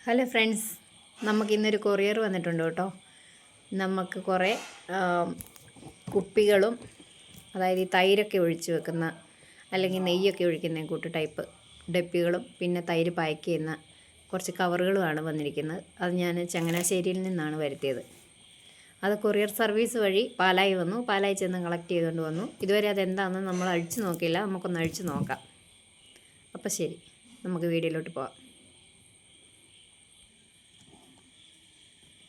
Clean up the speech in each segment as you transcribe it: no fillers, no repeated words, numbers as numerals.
Hello friends, നമുക്കിന്നൊരു courier വന്നിട്ടുണ്ട് കേട്ടോ. നമുക്ക് കുറേ കുപ്പികളും, അതായത് ഈ തൈരൊക്കെ ഒഴിച്ച് വെക്കുന്ന അല്ലെങ്കിൽ നെയ്യൊക്കെ ഒഴിക്കുന്ന കൂട്ട് ടൈപ്പ് ഡപ്പികളും പിന്നെ തൈര് പാക്ക് ചെയ്യുന്ന കുറച്ച് കവറുകളുമാണ് വന്നിരിക്കുന്നത്. അത് ഞാൻ ചങ്ങനാശ്ശേരിയിൽ നിന്നാണ് വരുത്തിയത്. അത് കൊറിയർ സർവീസ് വഴി പാലായി വന്നു. പാലായി ചെന്ന് കളക്ട് ചെയ്തുകൊണ്ട് വന്നു. ഇതുവരെ അതെന്താണെന്ന് നമ്മൾ അഴിച്ചു നോക്കിയില്ല. നമുക്കൊന്ന് അഴിച്ചു നോക്കാം. അപ്പോൾ ശരി, നമുക്ക് വീഡിയോയിലോട്ട് പോകാം.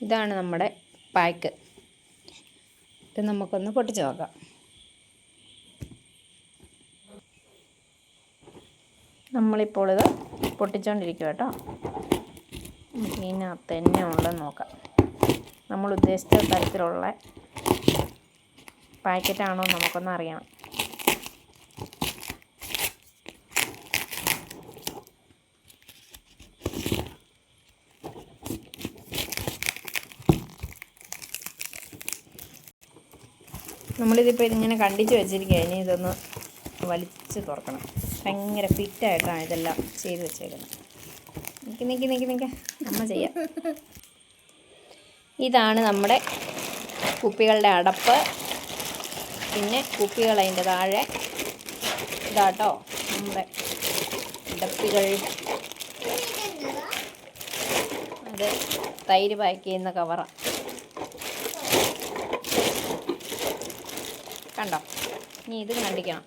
ഇതാണ് നമ്മുടെ പാക്ക്. ഇത് നമുക്കൊന്ന് പൊട്ടിച്ച് നോക്കാം. നമ്മളിപ്പോൾ ഇത് പൊട്ടിച്ചുകൊണ്ടിരിക്കുക കേട്ടോ. ഇതിനകത്ത് തന്നെ ഉള്ളതെന്ന് നോക്കാം. നമ്മൾ ഉദ്ദേശിച്ച തരത്തിലുള്ള പാക്കറ്റാണോ നമുക്കൊന്ന് അറിയണം. നമ്മളിതിപ്പോൾ ഇതിങ്ങനെ കണ്ടിച്ച് വെച്ചിരിക്കുക. ഇനി ഇതൊന്ന് വലിച്ച് തുറക്കണം. ഭയങ്കര ഫിറ്റായിട്ടാണ് ഇതെല്ലാം ചെയ്ത് വെച്ചേക്കുന്നത്. നിൽക്ക് അമ്മ ചെയ്യാം. ഇതാണ് നമ്മുടെ കുപ്പികളുടെ അടപ്പ്. പിന്നെ കുപ്പികൾ അതിൻ്റെ താഴെ ഇതാട്ടോ നമ്മുടെ ഡപ്പികൾ. അത് തൈര് പാക്ക് ചെയ്യുന്ന കവറാണ്. കണ്ടോ? ഇനി ഇത് കണ്ടിക്കണം.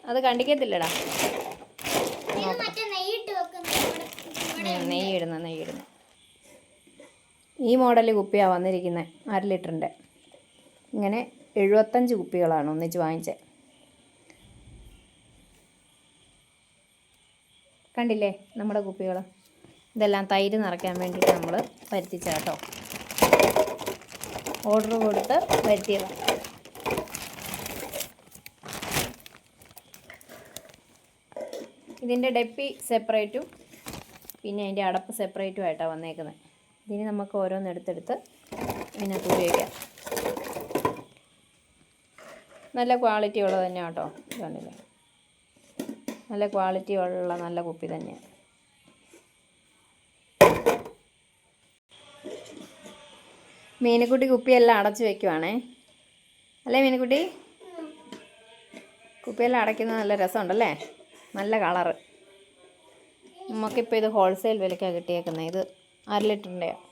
അത് കണ്ടിക്കത്തില്ലടാ. നെയ്യിടുന്ന ഈ മോഡൽ കുപ്പിയാണ് വന്നിരിക്കുന്നത്. 1/2 ലിറ്ററിൻ്റെ. ഇങ്ങനെ 75 കുപ്പികളാണ് ഒന്നിച്ച് വാങ്ങിച്ചത്. കണ്ടില്ലേ നമ്മുടെ കുപ്പികൾ? ഇതെല്ലാം തൈര് നിറയ്ക്കാൻ വേണ്ടിയിട്ട് നമ്മൾ വരുത്തിച്ച കേട്ടോ. ഓർഡർ കൊടുത്ത് വരുത്തിയതാണ്. ഇതിൻ്റെ ഡപ്പി സെപ്പറേറ്റും പിന്നെ അതിൻ്റെ അടപ്പ് സെപ്പറേറ്റും ആയിട്ടാണ് വന്നേക്കുന്നത്. ഇതിന് നമുക്ക് ഓരോന്നെടുത്തെടുത്ത് ഇതിനകത്ത് ഉപയോഗിക്കാം. നല്ല ക്വാളിറ്റി ഉള്ളത് തന്നെയാണ് കേട്ടോ. ഇതുണ്ടല്ലേ, നല്ല ക്വാളിറ്റി ഉള്ള നല്ല കുപ്പി തന്നെയാണ്. മീനുക്കുട്ടി കുപ്പിയെല്ലാം അടച്ച് വയ്ക്കുവാണേ. അല്ലേ മീനുക്കുട്ടി? കുപ്പിയെല്ലാം അടയ്ക്കുന്നത് നല്ല രസമുണ്ടല്ലേ, നല്ല കളറ്. നമുക്കിപ്പോൾ ഇത് ഹോൾസെയിൽ വിലയ്ക്കാണ് കിട്ടിയേക്കുന്നത്. ഇത് 1/2 ലിറ്ററിൻ്റെയാണ്.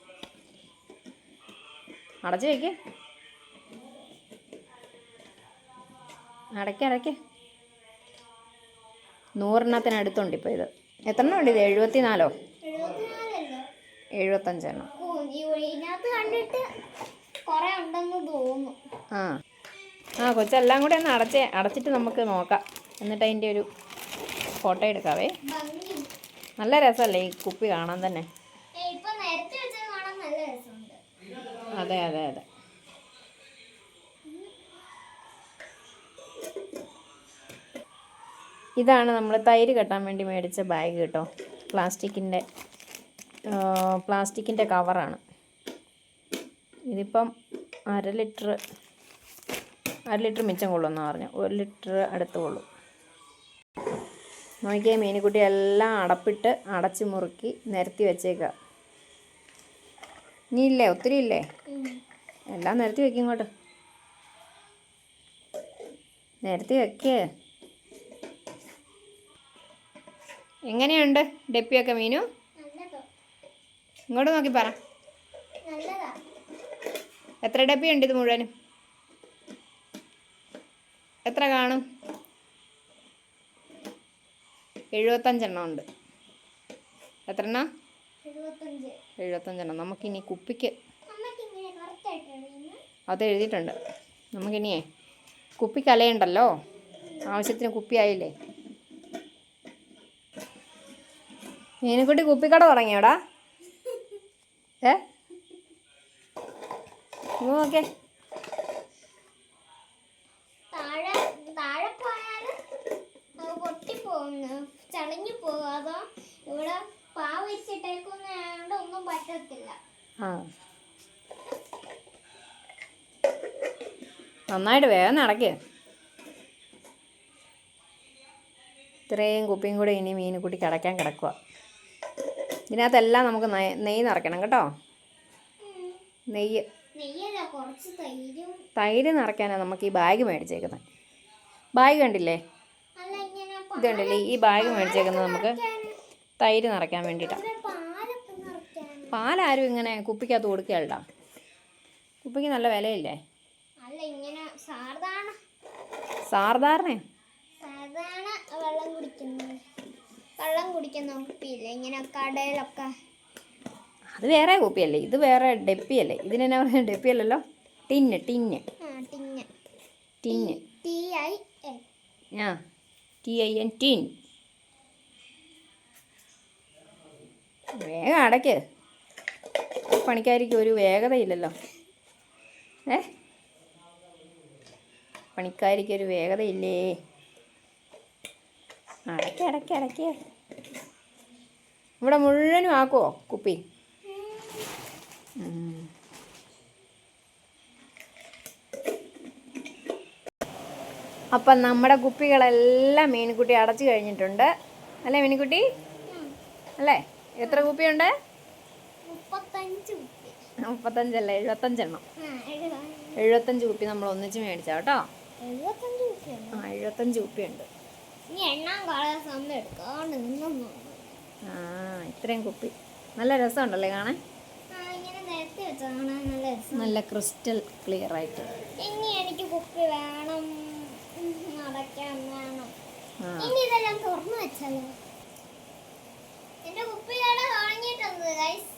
അടച്ച് വയ്ക്ക്. അടയ്ക്ക്. 100 ഇപ്പോൾ ഇത്. എത്ര എണ്ണം ഉണ്ട്? ഇത് 74 75 എണ്ണം. കൊച്ചെല്ലാം കൂടെ ഒന്ന് അടച്ചിട്ട് നമുക്ക് നോക്കാം. എന്നിട്ട് അതിൻ്റെ ഒരു ഫോട്ടോ എടുക്കാവേ. നല്ല രസമല്ലേ ഈ കുപ്പി കാണാൻ തന്നെ? അതെ. ഇതാണ് നമ്മൾ തൈര് കെട്ടാൻ വേണ്ടി മേടിച്ച ബാഗ് കേട്ടോ. പ്ലാസ്റ്റിക്കിൻ്റെ കവറാണ്. ഇതിപ്പം 1/2 ലിറ്റർ മിച്ചം കൊള്ളുമെന്നാണ് പറഞ്ഞു. 1 ലിറ്റർ അടുത്ത് കൊള്ളും. നോക്കിയാൽ മീനുകുട്ടി എല്ലാം അടപ്പിട്ട് അടച്ച് മുറുക്കി നിരത്തി വെച്ചേക്കുക. ഇനി ഇല്ലേ? ഒത്തിരി ഇല്ലേ? എല്ലാം നിരത്തി വെക്കും. ഇങ്ങോട്ട് നിരത്തി വെക്കേ. എങ്ങനെയുണ്ട് ഡപ്പിയൊക്കെ മീനു? ഇങ്ങോട്ട് നോക്കി പറ. എത്ര ഡപ്പിയുണ്ട് ഇത് മുഴുവനും? എത്ര കാണും? 75 എണ്ണം ഉണ്ട്. എത്ര എണ്ണം? 75 എണ്ണം. നമുക്കിനി കുപ്പിക്ക് അത് എഴുതിയിട്ടുണ്ട്. നമുക്കിനിയേ കുപ്പിക്ക് അലയുണ്ടല്ലോ, ആവശ്യത്തിന് കുപ്പിയായില്ലേ. മീനുക്കുട്ടി കുപ്പിക്കട തുടങ്ങിയോടാ? നോക്കേ. ചടഞ്ഞു പോകാതെ ഇവിടെ പാവിച്ചിട്ടേക്കൊന്നും ഒന്നും പറ്റത്തില്ല. നന്നായിട്ട് വേഗം നടക്ക്. ഇത്രയും കുപ്പിയും കൂടെ ഇനി മീനുകുട്ടിക്ക് അടയ്ക്കാൻ കിടക്കുക. ഇതിനകത്തെല്ലാം നമുക്ക് നെയ്യ് നിറയ്ക്കണം കേട്ടോ. നെയ്യ് നെയ്യല്ല, കുറച്ച് തൈരും. തൈര് നിറയ്ക്കാനാണ് നമുക്ക് ഈ ബാഗ് മേടിച്ചേക്കുന്നത്. ബാഗ് കണ്ടില്ലേ? അല്ല, ഇങ്ങനെ ഇത് കണ്ടില്ലേ? ഈ ബാഗ് മേടിച്ചേക്കുന്നത് നമുക്ക് തൈര് നിറയ്ക്കാൻ വേണ്ടിയിട്ടാണ്. പാലൊക്കെ നിറയ്ക്കാൻ. പാലാരും ഇങ്ങനെ കുപ്പിക്കകത്ത് കൊടുക്കുകയല്ല. കുപ്പിക്ക് നല്ല വിലയില്ലേ? അല്ല, ഇങ്ങനെ സാധാരണ സാധാരണ വെള്ളം കുടിക്കുന്ന കുപ്പിയില്ലേ, ഇങ്ങനെ കടയിലൊക്കെ. അത് വേറെ കുപ്പിയല്ലേ, ഇത് വേറെ ഡെപ്പിയല്ലേ. ഇതിനെന്നാ പറയുക? ഡെപ്പിയല്ലല്ലോ, ടിന്ന്. ടിന്ന്. ടിന്ന്. TIN. ആ, TIN, ടിൻ. വേഗം അടയ്ക്ക്. പണിക്കാരിക്ക് ഒരു വേഗതയില്ലല്ലോ. പണിക്കാരിക്കൊരു വേഗതയില്ലേ? അടയ്ക്ക്. ഇവിടെ മുഴുവനും ആക്കുമോ കുപ്പി? അപ്പം നമ്മുടെ കുപ്പികളെല്ലാം മീനുക്കുട്ടി അടച്ചു കഴിഞ്ഞിട്ടുണ്ട്. അല്ലേ മീനുക്കുട്ടി? അല്ലേ? എത്ര കുപ്പിയുണ്ട്? 35 അല്ല, 75 75 കുപ്പി നമ്മൾ ഒന്നിച്ച് മേടിച്ചാ കേട്ടോ. 75 കുപ്പിയുണ്ട്. ഇത്രയും കുപ്പി. നല്ല രസമുണ്ടല്ലേ കാണാൻ? നല്ല ക്രിസ്റ്റൽ ക്ലിയർ ആയിട്ട്. ഇനി എനിക്ക് കുപ്പി വേണം, അടയ്ക്കാൻ വേണം. ഇനി ഇതെല്ലാം തുറന്നു വെച്ചാലോ? എന്റെ കുപ്പികട തുടങ്ങിയിട്ടുണ്ട് ഗൈസ്.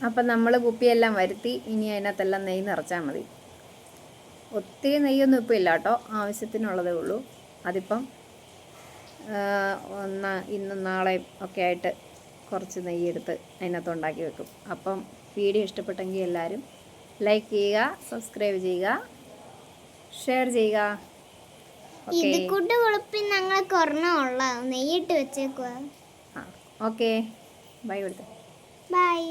അപ്പം നമ്മൾ കുപ്പിയെല്ലാം വരുത്തി. ഇനി അതിനകത്തെല്ലാം നെയ്യ് നിറച്ചാൽ മതി. ഒത്തിരി നെയ്യൊന്നും ഇപ്പം ഇല്ല കേട്ടോ, ആവശ്യത്തിനുള്ളതേ ഉള്ളൂ. അതിപ്പം ഇന്നും നാളെയും ഒക്കെ ആയിട്ട് കുറച്ച് നെയ്യെടുത്ത് അതിനകത്ത് ഉണ്ടാക്കി വെക്കും. അപ്പം വീഡിയോ ഇഷ്ടപ്പെട്ടെങ്കിൽ എല്ലാവരും ലൈക്ക് ചെയ്യുക, സബ്സ്ക്രൈബ് ചെയ്യുക, ഷെയർ ചെയ്യുക. ഇത് കുളിപ്പിൽ ഞങ്ങൾ കുറഞ്ഞുള്ള നെയ്യിട്ട് വെച്ചേക്കുക. ഓക്കെ, ബൈ കൊടുത്തേ. ബൈ.